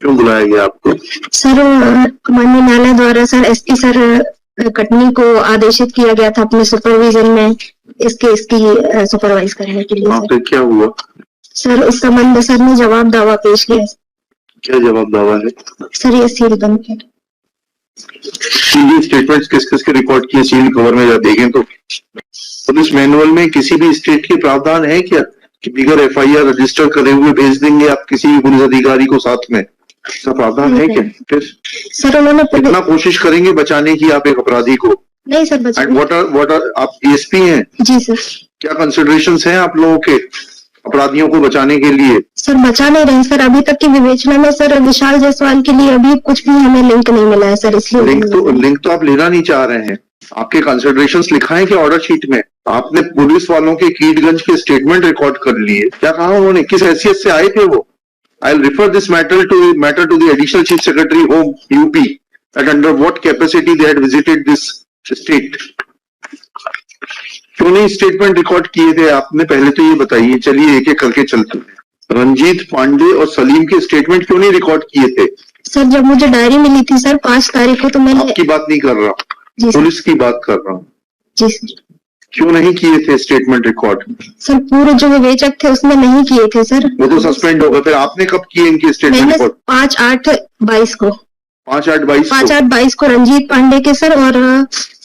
क्यों बुलाया गया आपको? सर माननीय न्यायालय द्वारा सर एसपी सर कटनी को आदेशित किया गया था अपने सुपरविजन में इसकी सुपरवाइज करने के लिए। फिर क्या हुआ? सर इस संबंध में सर ने जवाब दावा पेश किया। क्या जवाब दावा है? सर ये सील बंद है। स्टेटमेंट्स किस किस के रिकॉर्ड किए सील कवर में जब देखें तो पुलिस मैनुअल में किसी भी स्टेट के प्रावधान है क्या कि बिगर एफआईआर रजिस्टर करे हुए भेज देंगे आप किसी भी पुलिस अधिकारी को साथ में? ऐसा प्रावधान है क्या? फिर सर उन्होंने कितना कोशिश करेंगे बचाने की आप एक अपराधी को? नहीं सर व्हाट आर आप डीएसपी हैं? जी सर। क्या कंसिडरेशंस हैं आप लोगों के अपराधियों को बचाने के लिए? सर बचा नहीं रहे सर, अभी तक की विवेचना में सर विशाल जायसवाल के लिए अभी कुछ भी हमें लिंक नहीं मिला है सर, इसलिए लिंक तो आप लेना नहीं चाह रहे हैं। आपके कंसिडरेशंस लिखा है कि ऑर्डर शीट में? आपने पुलिस वालों के कीटगंज के स्टेटमेंट रिकॉर्ड कर लिए, क्या कहा उन्होंने, किस हैसियत से आए थे वो? I will refer this matter to the additional chief secretary home UP that under what capacity they had visited this state. क्यों नहीं स्टेटमेंट रिकॉर्ड किए थे आपने, पहले तो ये बताइए। चलिए एक एक करके चलते हैं। रंजीत पांडे और सलीम के स्टेटमेंट क्यों नहीं रिकॉर्ड किए थे? सर जब मुझे डायरी मिली थी सर 5 तारीख को, तो मैंने आपकी बात नहीं कर रहा, पुलिस की बात कर रहा हूँ। जी सर। क्यों नहीं किए थे स्टेटमेंट रिकॉर्ड? सर पूरे जो विवेचक थे उसने नहीं किए थे सर। वो तो सस्पेंड हो गए। फिर आपने कब किए इनके स्टेटमेंट रिकॉर्ड? 5/8/22 को। 5/8/22 को रंजीत पांडे के सर, और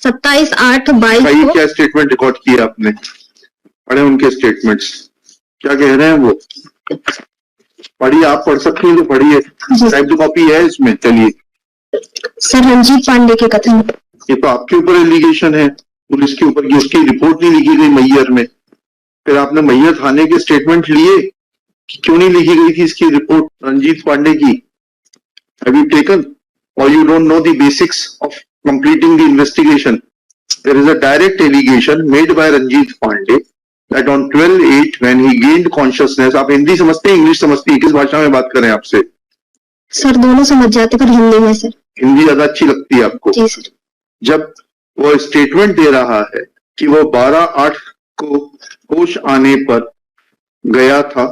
27/8/22 को। क्या स्टेटमेंट रिकॉर्ड किए आपने? पढ़े उनके स्टेटमेंट्स, क्या कह रहे हैं वो? पढ़िए, आप पढ़ सकती हैं तो पढ़िए, टाइप टू कॉपी है इसमें। चलिए सर रंजीत पांडे के कथन, ये तो आपके ऊपर एलिगेशन है, पुलिस के ऊपर, उसकी रिपोर्ट नहीं लिखी गई मैयर में। फिर आपने मैयर थाने के स्टेटमेंट लिए, क्यों नहीं लिखी गई थी इसकी रिपोर्ट रंजीत पांडे की? Have you taken or you don't know the basics of completing the investigation? There is a direct allegation made by Ranjit Pandey that on 12/8 when he gained consciousness, आप हिंदी समझते हैं, इंग्लिश समझती है, किस भाषा में बात करें आपसे? सर दोनों समझ जाते, पर हिंदी में सर। हिंदी ज्यादा अच्छी लगती है आपको? जी सर। जब वो स्टेटमेंट दे रहा है कि वो 12/8 को होश आने पर गया था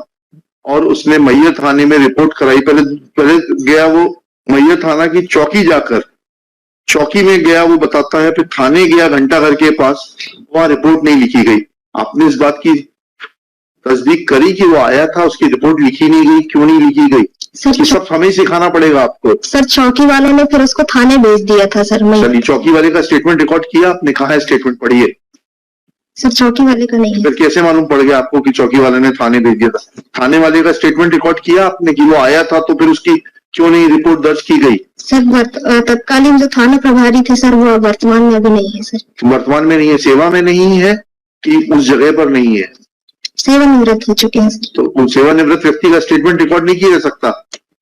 और उसने मैयर थाने में रिपोर्ट कराई, पहले गया वो मैयर थाना की चौकी, जाकर चौकी में गया वो बताता है, फिर थाने गया घंटा घर के पास, वहां रिपोर्ट नहीं लिखी गई। आपने इस बात की तस्दीक करी कि वो आया था, उसकी रिपोर्ट लिखी नहीं गई, क्यों नहीं लिखी गई? सर ये सब हमें सिखाना पड़ेगा आपको। सर चौकी वालों ने फिर उसको थाने भेज दिया था सर। चलिए चौकी वाले का स्टेटमेंट रिकॉर्ड किया आपने? कहा है स्टेटमेंट? पढ़िए। सर चौकी वाले का नहीं है। फिर कैसे मालूम पड़ गया आपको कि चौकी वाले ने थाने भेज दिया था? थाने वाले का स्टेटमेंट रिकॉर्ड किया आपने कि वो आया था, तो फिर उसकी क्यों नहीं रिपोर्ट दर्ज की गई? सर तत्कालीन जो थाना प्रभारी थे सर, वो वर्तमान में अभी नहीं है सर। वर्तमान में नहीं है, सेवा में नहीं है कि उस जगह पर नहीं है? सेवानिवृत्त हो चुके हैं सर। तो उस सेवानिवृत्त व्यक्ति का स्टेटमेंट रिकॉर्ड नहीं किया जा सकता?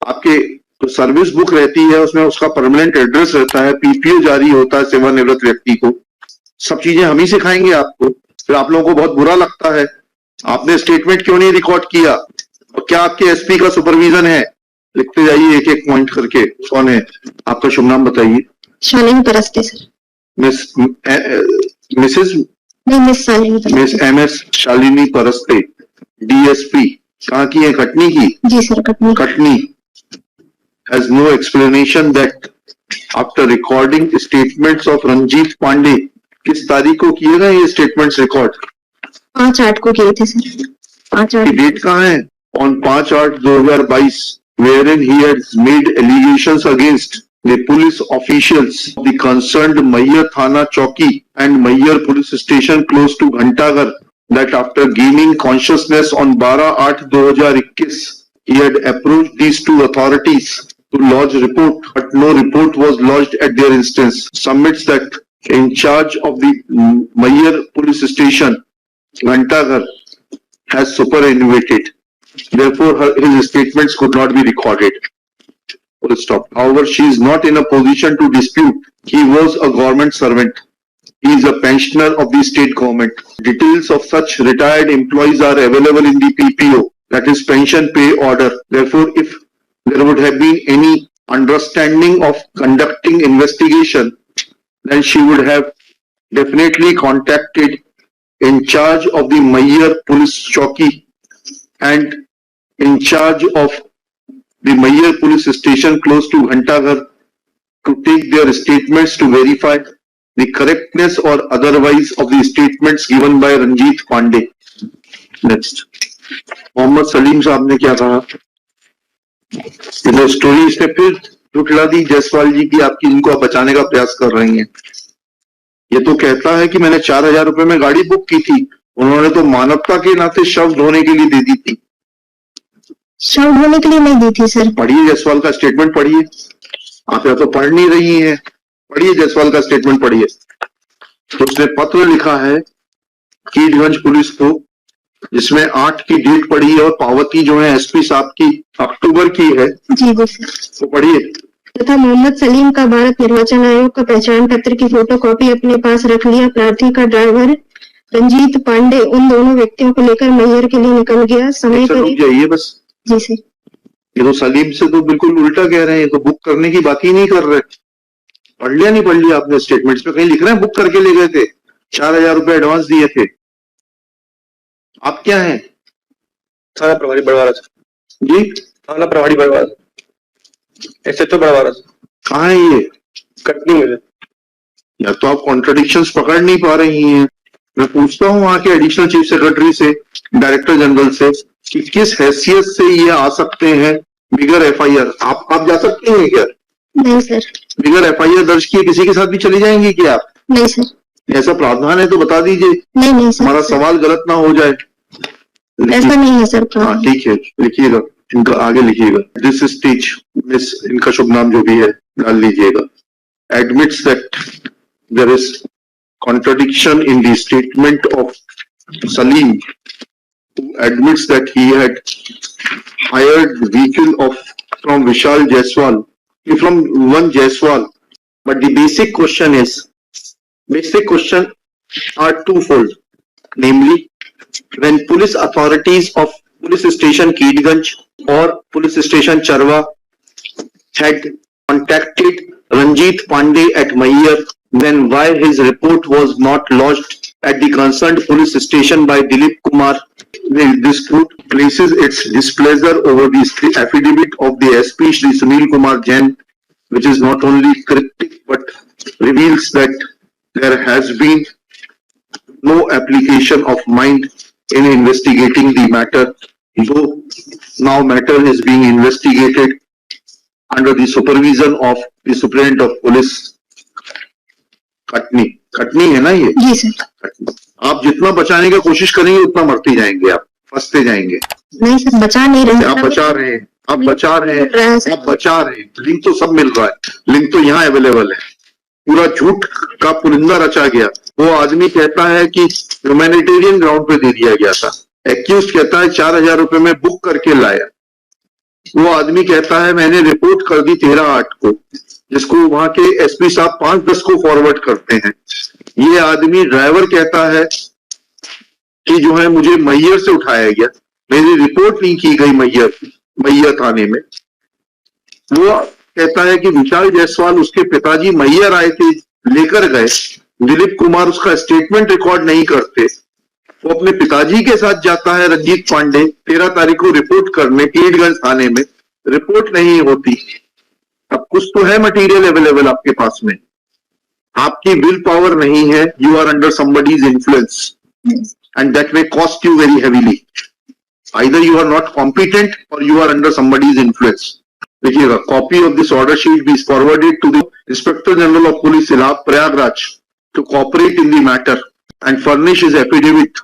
आपके तो सर्विस बुक रहती है, उसमें उसका परमानेंट एड्रेस रहता है, पीपीओ जारी होता है सेवानिवृत्त व्यक्ति को। सब चीजें हम ही सिखाएंगे आपको। फिर आप लोगों को बहुत बुरा लगता है। आपने स्टेटमेंट क्यों नहीं रिकॉर्ड किया? और क्या आपके एसपी का सुपरविजन है? लिखते जाइए एक एक पॉइंट करके। कौन है आपका? शुभ नाम बताइए। शालिनी परस्ते सर। मिसेस नहीं, Miss Shalini, Miss MS Shalini Paraste, DSP. कहाँ की है? कटनी की? जी sir Katni. Katni has no explanation that after recording statements of Ranjit Pandey, किस तारीख को किए गए ये स्टेटमेंट्स रिकॉर्ड? 5/8 को किए थे सर। 5/8 डेट कहाँ है? On 5/8/2022, wherein he has made allegations against the police officials of the concerned Mayyar Thana Chowki and Mayyar Police Station close to Ghantaghar that after gaining consciousness on 12/8/2021, he had approached these two authorities to lodge report, but no report was lodged at their instance. Submits that in charge of the Mayyar Police Station, Ghantaghar, has superannuated. Therefore, his statements could not be recorded. Full stop. However, she is not in a position to dispute. He was a government servant. He is a pensioner of the state government. Details of such retired employees are available in the PPO, that is pension pay order. Therefore, if there would have been any understanding of conducting investigation, then she would have definitely contacted in charge of the Mayyar Police Chowki and in charge of the Mayyar police station close to Ghantaghar to take their statements to verify the correctness or otherwise of the statements given by Ranjit Pandey. Next. Mohammad Salim साहब ने क्या कहा? Story इसने फिर झुठला दी जायसवाल जी की, आपकी इनको आप बचाने का प्रयास कर रही हैं। ये तो कहता है कि मैंने 4,000 रुपए में गाड़ी बुक की थी, उन्होंने तो मानवता के नाते शव ढोने के लिए दे दी थी। शव ढोने के लिए नहीं दी थी सर। पढ़िए जायसवाल का स्टेटमेंट पढ़िए, आप या तो पढ़ नहीं रही हैं, पढ़िए जायसवाल का स्टेटमेंट पढ़िए। तो उसने पत्र लिखा है कीटगंज पुलिस को, जिसमें 8 की डेट पड़ी है और पावती जो है एसपी साहब की अक्टूबर की है। जी जी सर। तो पढ़िए। तथा मोहम्मद सलीम का भारत निर्वाचन आयोग का पहचान पत्र की फोटोकॉपी अपने पास रख लिया। प्रार्थी का ड्राइवर रंजीत पांडे उन दोनों व्यक्तियों को लेकर मैयर के लिए निकल गया। समय रुक जाइए बस। जी सर। ये तो सलीम से तो बिल्कुल उल्टा कह रहे हैं, तो बुक करने की बात ही नहीं कर रहे। पढ़ लिया नहीं पढ़ लिया आपने स्टेटमेंट्स में? कहीं लिख रहे हैं बुक करके ले गए थे, 4,000 रुपए एडवांस दिए थे। आप क्या हैं? थाना प्रभारी बड़वारा जी, थाना प्रभारी बड़वारा, एसएचओ बड़वारा। कहाँ है ये? कटनी में। या तो आप कॉन्ट्रडिक्शंस पकड़ नहीं पा रही हैं। मैं पूछता हूँ वहां के एडिशनल चीफ सेक्रेटरी से, डायरेक्टर जनरल से, कि किस हैसियत से ये आ सकते हैं बिगर एफआईआर। आप जा सकते हैं क्या? नहीं सर। बिगर एफआईआर दर्ज किए किसी के साथ भी चली जाएंगी क्या आप? नहीं सर। ऐसा प्रावधान है तो बता दीजिए। नहीं सर। हमारा सवाल गलत ना हो जाए। ऐसा नहीं है सर। हाँ ठीक है, लिखिएगा, इनका आगे लिखिएगा। दिस स्टेज मिस, इनका शुभ नाम जो भी है डाल लीजिएगा। Admits that there is contradiction in the statement of Salim, who admits that he had hired vehicle from Vishal Jaiswal, from one Jaiswal. But the basic question are twofold. Namely, when police authorities of police station Keedganj or police station Charwa had contacted Ranjit Pandey at Mayyar, then why his report was not lodged at the concerned police station by Dilip Kumar? This court places its displeasure over the affidavit of the SP Shri Sunil Kumar Jain, which is not only cryptic but reveals that there has been no application of mind in investigating the matter, though now matter is being investigated under the supervision of the Superintendent of Police. Katni है ना ये? जी sir. आप जितना बचाने की कोशिश करेंगे उतना मरते जाएंगे, आप फंसते जाएंगे। नहीं सर, बचा नहीं रहे। आप बचा रहे हैं, आप बचा रहे हैं, आप बचा रहे हैं। लिंक तो सब मिल रहा है, लिंक तो यहाँ अवेलेबल है। पूरा झूठ का पुलिंदा रचा गया। वो आदमी कहता है कि ह्यूमैनिटेरियन ग्राउंड पे दे दिया गया था। एक्यूज कहता है 4,000 रुपए में बुक करके लाया। वो आदमी कहता है मैंने रिपोर्ट कर दी 13/8 को, जिसको वहां के एसपी साहब 5-10 को फॉरवर्ड करते हैं। ये आदमी ड्राइवर कहता है कि जो है मुझे मैयर से उठाया गया, मेरी रिपोर्ट नहीं की गई मैयर थाने में। वो कहता है कि विशाल जायसवाल उसके पिताजी मैयर आए थे, लेकर गए। दिलीप कुमार उसका स्टेटमेंट रिकॉर्ड नहीं करते। वो अपने पिताजी के साथ जाता है रंजीत पांडे 13 तारीख को रिपोर्ट करने कीटगंज थाने में, रिपोर्ट नहीं होती। अब कुछ तो है मटेरियल अवेलेबल आपके पास में, आपकी विल पावर नहीं है। You are under somebody's influence and that may cost you very heavily. Either you are not competent or you are under somebody's influence. देखिएगा, copy of this order sheet be forwarded to the inspector general of police Prayagraj to cooperate in the matter and furnish his affidavit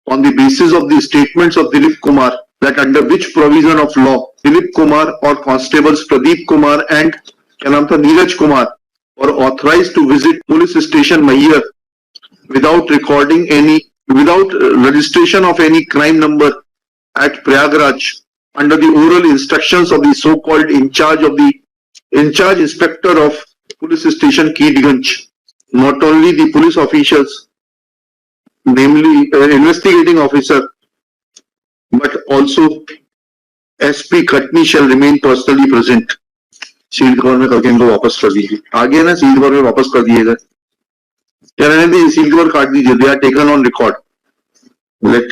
on the basis of the statements of Dilip Kumar, that under which provision of law Dilip Kumar or constables Pradeep Kumar and क्या नाम था Neeraj Kumar were authorized to visit police station Mayyar without registration of any crime number at Prayagraj under the oral instructions of the so-called in charge inspector of police station Keedganj. Not only the police officials, namely investigating officer, but also SP Khatni shall remain personally present. Sealed cover में करके इनको वापस कर दीजिए। आगे ना sealed cover में वापस कर दिएगा या रहने दीजिए, सील्ड कवर काट दीजिए। They are taken on record. Let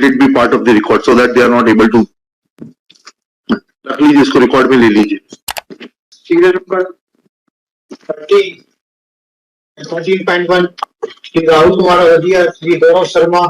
it be part of the record so that they are not able to रख लीजिए, इसको रिकॉर्ड में ले लीजिए। सीरियल नंबर 13.1 श्री राहुल कुमार अवधिया, श्री गौरव शर्मा,